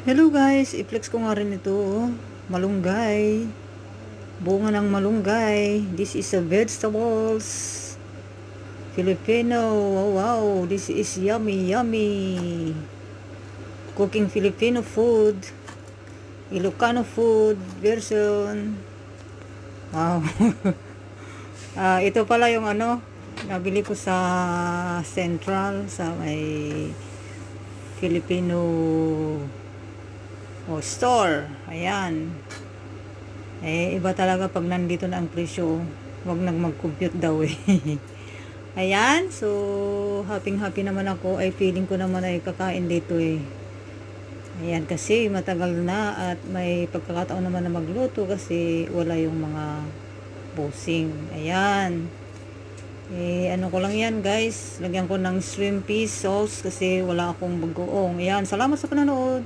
Hello guys, i-flex ko nga rin ito, oh. Malunggay. Bunga ng malunggay. This is a vegetables. Filipino. Wow, wow. This is yummy, yummy. Cooking Filipino food. Ilocano food version. Wow. Ito pala yung nabili ko sa Central, sa may Filipino store. Ayan. Iba talaga pag nandito na ang presyo. Huwag nang mag-compute daw eh. Ayan. So, happy naman ako. Feeling ko naman ay kakain dito eh. Ayan. Kasi matagal na at may pagkakataon naman na magluto kasi wala yung mga bossing. Ayan. Ano ko lang yan guys. Lagyan ko ng shrimp sauce kasi wala akong bagoong. Ayan. Salamat sa panonood.